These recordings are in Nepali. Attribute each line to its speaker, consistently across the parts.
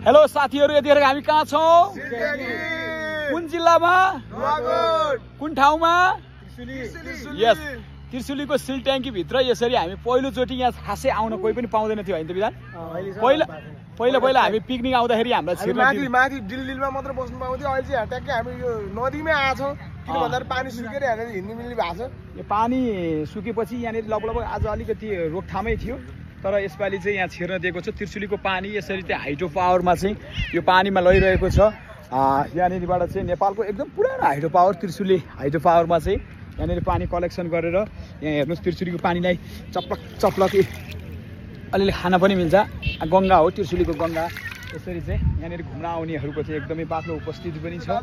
Speaker 1: हेलो साथीहरु, यतिखेर हामी कहाँ छौं? कुन जिल्लामा? कुन ठाउँमा? यस, त्रिशुलीको सिल ट्याङ्की भित्र यसरी हामी पहिलोचोटि यहाँ खासै आउन कोही पनि पाउँदैन थियो हैन त विधान? पहिला हामी पिकनिक आउँदाखेरि हामीलाई छिर्न
Speaker 2: माथि डिलडिलमा मात्र बस्नु पाउँथ्यो। अहिले चाहिँ ट्याक्कै हामी यो नदीमै आछौं। किन भन्दा पानी सुकेर यहाँ हिँड्नु मिल्ने भएको छ।
Speaker 1: यो पानी सुकेपछि यहाँनिर लगभग आज अलिकति रोकथामै थियो, तर यसपालि चाहिँ यहाँ छिर्न दिएको छ। त्रिशुलीको पानी यसरी चाहिँ हाइड्रो पावरमा चाहिँ यो पानीमा लैरहेको छ। यहाँनिरबाट चाहिँ नेपालको एकदम पुरानो हाइड्रो पावर त्रिशुली हाइड्रो पावरमा चाहिँ यहाँनिर पानी कलेक्सन गरेर यहाँ हेर्नुहोस् त्रिशुलीको पानीलाई चप्लक चप्लक अलिअलि खान पनि मिल्छ। गङ्गा हो, त्रिशुलीको गङ्गा। यसरी चाहिँ यहाँनिर घुम्न आउनेहरूको चाहिँ एकदमै बाक्लो उपस्थिति पनि छ।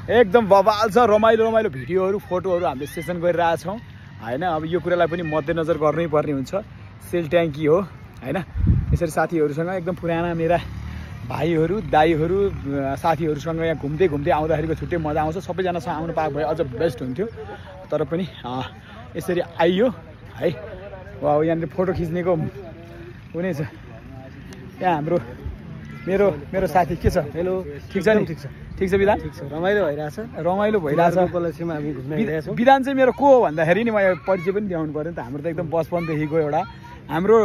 Speaker 1: एकदम बवाल छ, रमाइलो रमाइलो भिडियोहरू फोटोहरू हामीले सेसन गरिरहेछौँ होइन। अब यो कुरालाई पनि मध्यनजर गर्नै पर्ने हुन्छ। सेल ट्याङ्की हो होइन। यसरी साथीहरूसँग एकदम पुराना मेरा भाइहरू दाइहरू साथीहरूसँग यहाँ घुम्दै घुम्दै आउँदाखेरिको छुट्टै मजा आउँछ। सबैजनासँग आउनु पाएको भए अझ बेस्ट हुन्थ्यो, तर पनि यसरी आइयो है। अब यहाँनिर फोटो खिच्नेको हुने छ। यहाँ हाम्रो मेरो साथी के छ? हेलो, ठिक छ नि? ठिक छ विधान?
Speaker 2: ठिक छ, रमाइलो भइरहेछ।
Speaker 1: उपलक्ष्यमा हामी घुम्न गइरहेछौँ। विधान चाहिँ मेरो को हो भन्दाखेरि नि म परिचय पनि देखाउनु पर्यो नि त। हाम्रो त एकदम बचपनदेखिको एउटा हाम्रो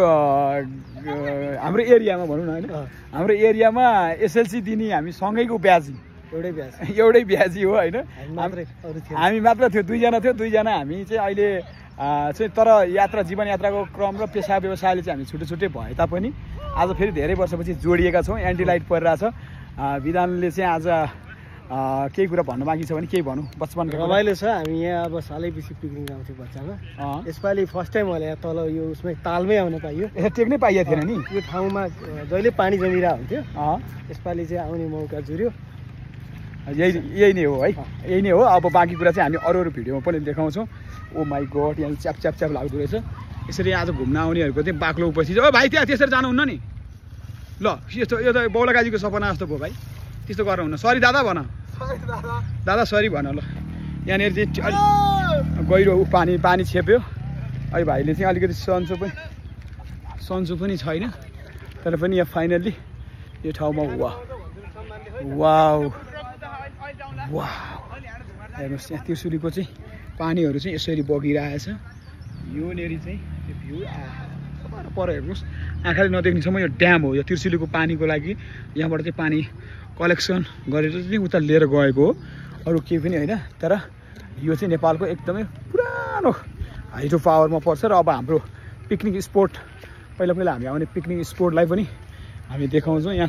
Speaker 1: एरियामा भनौँ न होइन, हाम्रो एरियामा एसएलसी दिने हामी सँगैको ब्याज, एउटै ब्याजी हो होइन। हामी मात्र थियो, दुईजना हामी चाहिँ अहिले चाहिँ, तर जीवन यात्राको क्रम र पेसा व्यवसायले चाहिँ हामी छुट्टै छुट्टै भए तापनि आज फेरि धेरै वर्षपछि जोडिएका छौँ। एन्टी लाइट परिरहेछ। विधानले चाहिँ आज केही कुरा भन्न बाँकी छ भने केही भनौँ। बचपनको
Speaker 2: रमाइलो छ। हामी यहाँ अब सालैपछि पिकनिक आउँथ्यौँ बच्चामा। यसपालि फर्स्ट टाइम होला यहाँ तल यो उसमै तालमै आउन पाइयो।
Speaker 1: टेक्नै पाइएको थिएन नि
Speaker 2: यो ठाउँमा जहिले पानी जमिरहेको हुन्थ्यो। यसपालि चाहिँ आउने मौका जुर्यो।
Speaker 1: यही नै हो है, यही नै हो। अब बाँकी कुरा चाहिँ हामी अरू भिडियोमा पनि देखाउँछौँ। ओ माई गड, यहाँ च्याप लाग्दो रहेछ। यसरी आज घुम्न आउनेहरूको चाहिँ बाक्लो उपस्थिति। ओ भाइ त्यहाँ त्यसरी जानुहुन्न नि ल। यस्तो यो त बौलागाजीको सपना जस्तो भयो भाइ, त्यस्तो गर्नुहुन्न। सरी दादा भन, दादा सरी भन ल। यहाँनिर चाहिँ गहिरो पानी छेप्यो। अहिले भाइले चाहिँ अलिकति सन्चो पनि छैन, तर पनि यहाँ फाइनल्ली यो ठाउँमा वाउ हेर्नुहोस्। यहाँ त्रिशुलीको चाहिँ पानीहरू चाहिँ यसरी बगिरहेछ। यो नेरी चाहिँ त्यो भ्यू पर हेर्नुहोस्, आँखाले नदेख्नेसम्म यो ड्याम हो। यो त्रिशुलीको पानीको लागि यहाँबाट चाहिँ पानी कलेक्सन गरेर चाहिँ उता लिएर गएको हो, अरू केही पनि होइन। तर यो चाहिँ नेपालको एकदमै पुरानो हाइड्रो पावरमा पर्छ। र अब हाम्रो पिकनिक स्पोट पहिला हामी आउने पिकनिक स्पोटलाई पनि हामी देखाउँछौँ। यहाँ